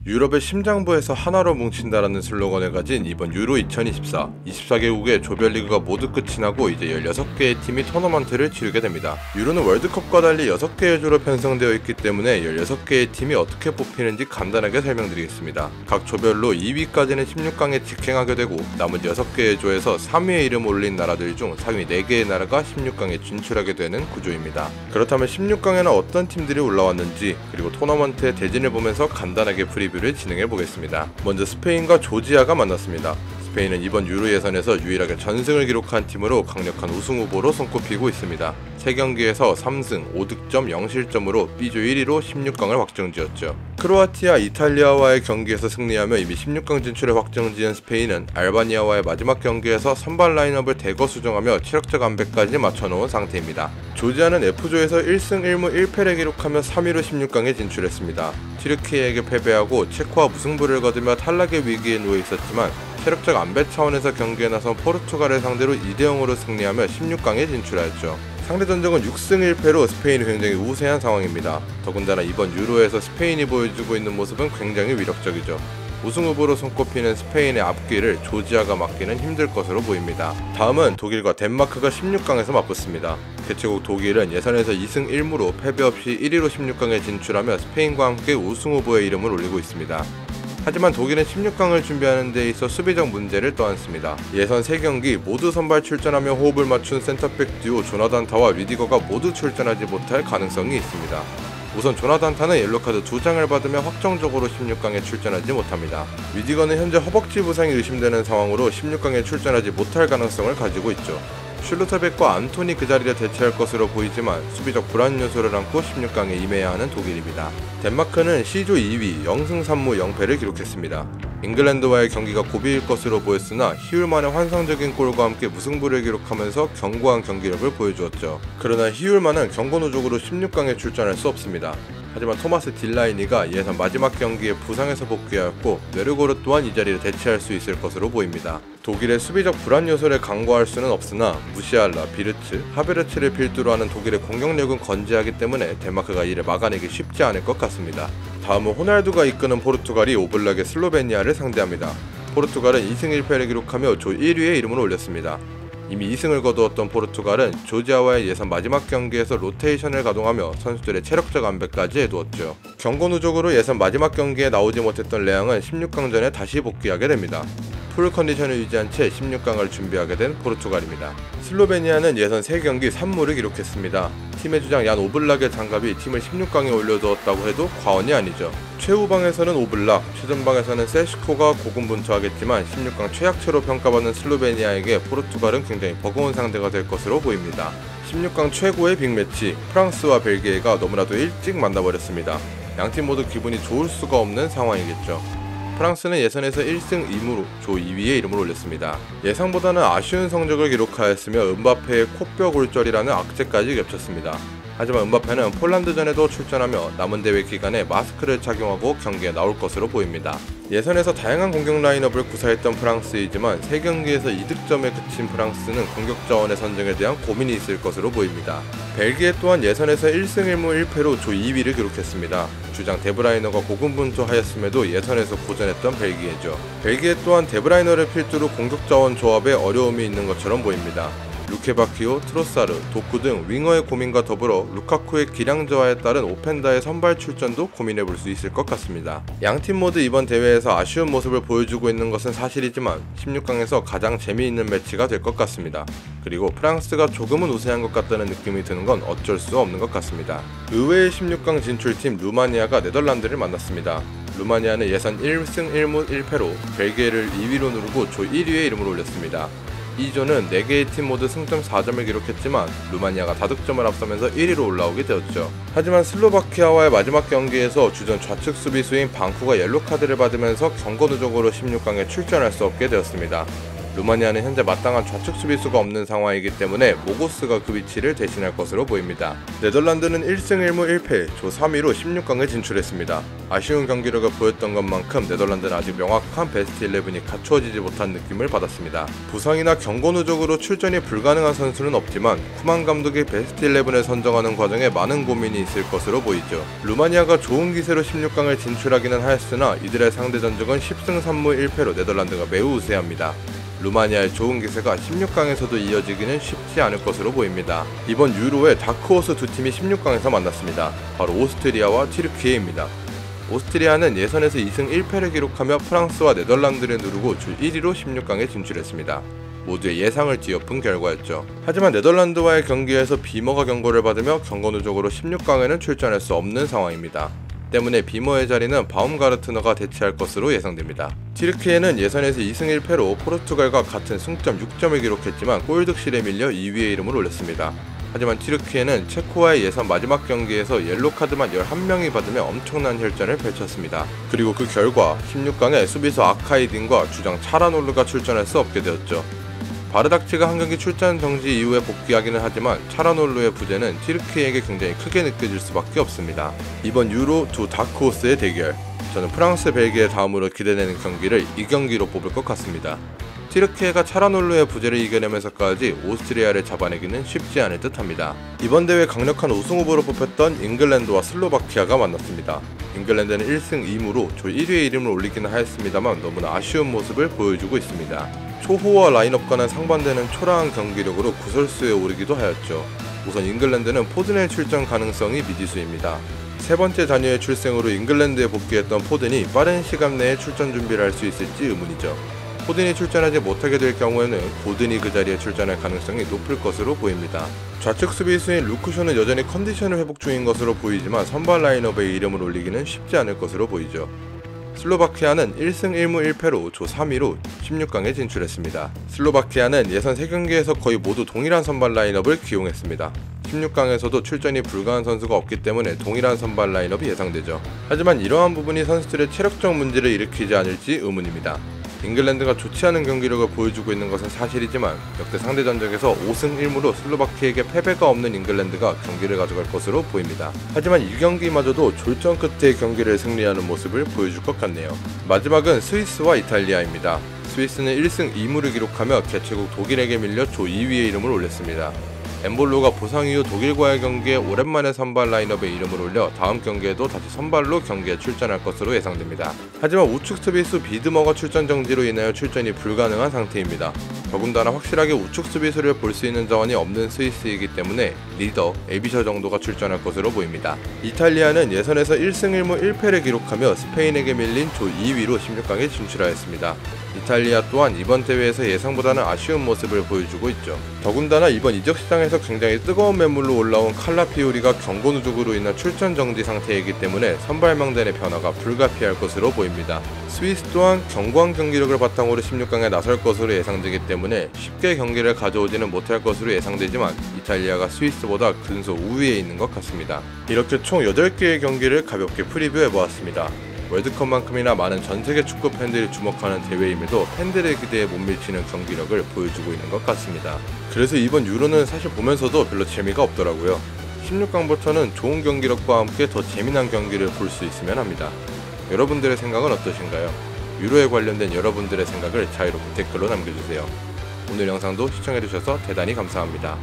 유럽의 심장부에서 하나로 뭉친다라는 슬로건을 가진 이번 유로 2024, 24개국의 조별리그가 모두 끝이 나고 이제 16개의 팀이 토너먼트를 치르게 됩니다. 유로는 월드컵과 달리 6개의 조로 편성되어 있기 때문에 16개의 팀이 어떻게 뽑히는지 간단하게 설명드리겠습니다. 각 조별로 2위까지는 16강에 직행하게 되고 나머지 6개의 조에서 3위에 이름 올린 나라들 중 상위 4개의 나라가 16강에 진출하게 되는 구조입니다. 그렇다면 16강에는 어떤 팀들이 올라왔는지 그리고 토너먼트의 대진을 보면서 간단하게 프리뷰를 진행해보겠습니다. 먼저 스페인과 조지아가 만났습니다. 스페인은 이번 유로 예선에서 유일하게 전승을 기록한 팀으로 강력한 우승 후보로 손꼽히고 있습니다. 3경기에서 3승 5득점 0실점으로 B조 1위로 16강을 확정지었죠. 크로아티아, 이탈리아와의 경기에서 승리하며 이미 16강 진출을 확정지은 스페인은 알바니아와의 마지막 경기에서 선발 라인업을 대거 수정하며 체력적 안배까지 맞춰놓은 상태입니다. 조지아는 F조에서 1승 1무 1패를 기록하며 3위로 16강에 진출했습니다. 튀르키예에게 패배하고 체코와 무승부를 거두며 탈락의 위기에 놓여 있었지만 체력적 안배 차원에서 경기에 나선 포르투갈을 상대로 2대0으로 승리하며 16강에 진출하였죠. 상대 전적은 6승 1패로 스페인이 굉장히 우세한 상황입니다. 더군다나 이번 유로에서 스페인이 보여주고 있는 모습은 굉장히 위력적이죠. 우승 후보로 손꼽히는 스페인의 앞길을 조지아가 막기는 힘들 것으로 보입니다. 다음은 독일과 덴마크가 16강에서 맞붙습니다. 개최국 독일은 예선에서 2승 1무로 패배 없이 1위로 16강에 진출하며 스페인과 함께 우승 후보의 이름을 올리고 있습니다. 하지만 독일은 16강을 준비하는 데 있어 수비적 문제를 떠안습니다. 예선 3경기 모두 선발 출전하며 호흡을 맞춘 센터백 듀오 조나단 타와 리디거가 모두 출전하지 못할 가능성이 있습니다. 우선 조나단 타는 옐로카드 2장을 받으며 확정적으로 16강에 출전하지 못합니다. 리디거는 현재 허벅지 부상이 의심되는 상황으로 16강에 출전하지 못할 가능성을 가지고 있죠. 슐루터백과 안토니 그 자리를 대체할 것으로 보이지만 수비적 불안 요소를 안고 16강에 임해야 하는 독일입니다. 덴마크는 C조 2위 0승 3무 0패를 기록했습니다. 잉글랜드와의 경기가 고비일 것으로 보였으나 히울만의 환상적인 골과 함께 무승부를 기록하면서 견고한 경기력을 보여주었죠. 그러나 히울만은 경고 누적으로 16강에 출전할 수 없습니다. 하지만 토마스 딜라이니가 예선 마지막 경기에 부상에서 복귀하였고 뇌르고르 또한 이 자리를 대체할 수 있을 것으로 보입니다. 독일의 수비적 불안 요소를 강구할 수는 없으나 무시알라, 비르츠, 하베르츠를 필두로 하는 독일의 공격력은 건재하기 때문에 덴마크가 이를 막아내기 쉽지 않을 것 같습니다. 다음은 호날두가 이끄는 포르투갈이 오블락의 슬로베니아를 상대합니다. 포르투갈은 2승 1패를 기록하며 조 1위에 이름을 올렸습니다. 이미 2승을 거두었던 포르투갈은 조지아와의 예선 마지막 경기에서 로테이션을 가동하며 선수들의 체력적 안배까지 해두었죠. 경고 누적으로 예선 마지막 경기에 나오지 못했던 레앙은 16강전에 다시 복귀하게 됩니다. 풀 컨디션을 유지한 채 16강을 준비하게 된 포르투갈입니다. 슬로베니아는 예선 3경기 3무를 기록했습니다. 팀의 주장 얀 오블락의 장갑이 팀을 16강에 올려두었다고 해도 과언이 아니죠. 최후방에서는 오블락, 최전방에서는 세슈코가 고군분투하겠지만 16강 최약체로 평가받는 슬로베니아에게 포르투갈은 굉장히 버거운 상대가 될 것으로 보입니다. 16강 최고의 빅매치, 프랑스와 벨기에가 너무나도 일찍 만나버렸습니다. 양팀 모두 기분이 좋을 수가 없는 상황이겠죠. 프랑스는 예선에서 1승 2무로 조 2위에 이름을 올렸습니다. 예상보다는 아쉬운 성적을 기록하였으며 은바페의 코뼈 골절이라는 악재까지 겹쳤습니다. 하지만 은바페는 폴란드전에도 출전하며 남은 대회 기간에 마스크를 착용하고 경기에 나올 것으로 보입니다. 예선에서 다양한 공격 라인업을 구사했던 프랑스이지만 3경기에서 2득점에 그친 프랑스는 공격 자원의 선정에 대한 고민이 있을 것으로 보입니다. 벨기에 또한 예선에서 1승 1무 1패로 조 2위를 기록했습니다. 주장 데브라이너가 고군분투하였음에도 예선에서 고전했던 벨기에죠. 벨기에 또한 데브라이너를 필두로 공격 자원 조합에 어려움이 있는 것처럼 보입니다. 루케바키오, 트로사르, 도쿠 등 윙어의 고민과 더불어 루카쿠의 기량 저하에 따른 오펜다의 선발 출전도 고민해볼 수 있을 것 같습니다. 양팀 모두 이번 대회에서 아쉬운 모습을 보여주고 있는 것은 사실이지만 16강에서 가장 재미있는 매치가 될 것 같습니다. 그리고 프랑스가 조금은 우세한 것 같다는 느낌이 드는 건 어쩔 수 없는 것 같습니다. 의외의 16강 진출팀 루마니아가 네덜란드를 만났습니다. 루마니아는 예선 1승 1무 1패로 벨기에를 2위로 누르고 조 1위에 이름을 올렸습니다. 2조는 4개의 팀 모두 승점 4점을 기록했지만 루마니아가 다득점을 앞서면서 1위로 올라오게 되었죠. 하지만 슬로바키아와의 마지막 경기에서 주전 좌측 수비수인 방쿠가 옐로카드를 받으면서 경고 누적으로 16강에 출전할 수 없게 되었습니다. 루마니아는 현재 마땅한 좌측 수비수가 없는 상황이기 때문에 모고스가 그 위치를 대신할 것으로 보입니다. 네덜란드는 1승 1무 1패, 조 3위로 16강에 진출했습니다. 아쉬운 경기력을 보였던 것만큼 네덜란드는 아직 명확한 베스트 11이 갖추어지지 못한 느낌을 받았습니다. 부상이나 경고 누적으로 출전이 불가능한 선수는 없지만 쿠만 감독이 베스트 11을 선정하는 과정에 많은 고민이 있을 것으로 보이죠. 루마니아가 좋은 기세로 16강을 진출하기는 하였으나 이들의 상대 전적은 10승 3무 1패로 네덜란드가 매우 우세합니다. 루마니아의 좋은 기세가 16강에서도 이어지기는 쉽지 않을 것으로 보입니다. 이번 유로에 다크호스 두 팀이 16강에서 만났습니다. 바로 오스트리아와 튀르키예입니다. 오스트리아는 예선에서 2승 1패를 기록하며 프랑스와 네덜란드를 누르고 주 1위로 16강에 진출했습니다. 모두의 예상을 뒤엎은 결과였죠. 하지만 네덜란드와의 경기에서 비머가 경고를 받으며 경고 누적으로 16강에는 출전할 수 없는 상황입니다. 때문에 비머의 자리는 바움가르트너가 대체할 것으로 예상됩니다. 튀르키예는 예선에서 2승 1패로 포르투갈과 같은 승점 6점을 기록했지만 골득실에 밀려 2위의 이름을 올렸습니다. 하지만 튀르키예는 체코와의 예선 마지막 경기에서 옐로카드만 11명이 받으며 엄청난 혈전을 펼쳤습니다. 그리고 그 결과 16강에 수비수 아카이딘과 주장 차라놀루가 출전할 수 없게 되었죠. 바르닥치가 한 경기 출전 정지 이후에 복귀하기는 하지만 차라놀루의 부재는 튀르키예에게 굉장히 크게 느껴질 수밖에 없습니다. 이번 유로 두 다크호스의 대결, 저는 프랑스, 벨기에 다음으로 기대되는 경기를 이 경기로 뽑을 것 같습니다. 튀르키예가 차라놀루의 부재를 이겨내면서까지 오스트리아를 잡아내기는 쉽지 않을 듯합니다. 이번 대회 강력한 우승 후보로 뽑혔던 잉글랜드와 슬로바키아가 만났습니다. 잉글랜드는 1승 2무로 조 1위의 이름을 올리기는 하였습니다만 너무나 아쉬운 모습을 보여주고 있습니다. 초호화 라인업과는 상반되는 초라한 경기력으로 구설수에 오르기도 하였죠. 우선 잉글랜드는 포든의 출전 가능성이 미지수입니다. 세 번째 자녀의 출생으로 잉글랜드에 복귀했던 포든이 빠른 시간 내에 출전 준비를 할 수 있을지 의문이죠. 포든이 출전하지 못하게 될 경우에는 고든이 그 자리에 출전할 가능성이 높을 것으로 보입니다. 좌측 수비수인 루크쇼는 여전히 컨디션을 회복 중인 것으로 보이지만 선발 라인업에 이름을 올리기는 쉽지 않을 것으로 보이죠. 슬로바키아는 1승 1무 1패로 조 3위로 16강에 진출했습니다. 슬로바키아는 예선 3경기에서 거의 모두 동일한 선발 라인업을 기용했습니다. 16강에서도 출전이 불가한 선수가 없기 때문에 동일한 선발 라인업이 예상되죠. 하지만 이러한 부분이 선수들의 체력적 문제를 일으키지 않을지 의문입니다. 잉글랜드가 좋지 않은 경기력을 보여주고 있는 것은 사실이지만 역대 상대 전적에서 5승 1무로 슬로바키아에게 패배가 없는 잉글랜드가 경기를 가져갈 것으로 보입니다. 하지만 이 경기마저도 졸전 끝의 경기를 승리하는 모습을 보여줄 것 같네요. 마지막은 스위스와 이탈리아입니다. 스위스는 1승 2무를 기록하며 개최국 독일에게 밀려 조 2위의 이름을 올렸습니다. 엠볼로가 부상 이후 독일과의 경기에 오랜만에 선발 라인업에 이름을 올려 다음 경기에도 다시 선발로 경기에 출전할 것으로 예상됩니다. 하지만 우측 수비수 비드머가 출전 정지로 인하여 출전이 불가능한 상태입니다. 더군다나 확실하게 우측 수비수를 볼 수 있는 자원이 없는 스위스이기 때문에 리더, 에비셔 정도가 출전할 것으로 보입니다. 이탈리아는 예선에서 1승 1무 1패를 기록하며 스페인에게 밀린 조 2위로 16강에 진출하였습니다. 이탈리아 또한 이번 대회에서 예상보다는 아쉬운 모습을 보여주고 있죠. 더군다나 이번 이적 시장에서 굉장히 뜨거운 매물로 올라온 칼라피오리가 경고 누적으로 인한 출전 정지 상태이기 때문에 선발 명단의 변화가 불가피할 것으로 보입니다. 스위스 또한 견고한 경기력을 바탕으로 16강에 나설 것으로 예상되기 때문에 쉽게 경기를 가져오지는 못할 것으로 예상되지만 이탈리아가 스위스보다 근소 우위에 있는 것 같습니다. 이렇게 총 8개의 경기를 가볍게 프리뷰해보았습니다. 월드컵만큼이나 많은 전세계 축구 팬들이 주목하는 대회임에도 팬들의 기대에 못 미치는 경기력을 보여주고 있는 것 같습니다. 그래서 이번 유로는 사실 보면서도 별로 재미가 없더라고요. 16강부터는 좋은 경기력과 함께 더 재미난 경기를 볼 수 있으면 합니다. 여러분들의 생각은 어떠신가요? 유로에 관련된 여러분들의 생각을 자유롭게 댓글로 남겨주세요. 오늘 영상도 시청해주셔서 대단히 감사합니다.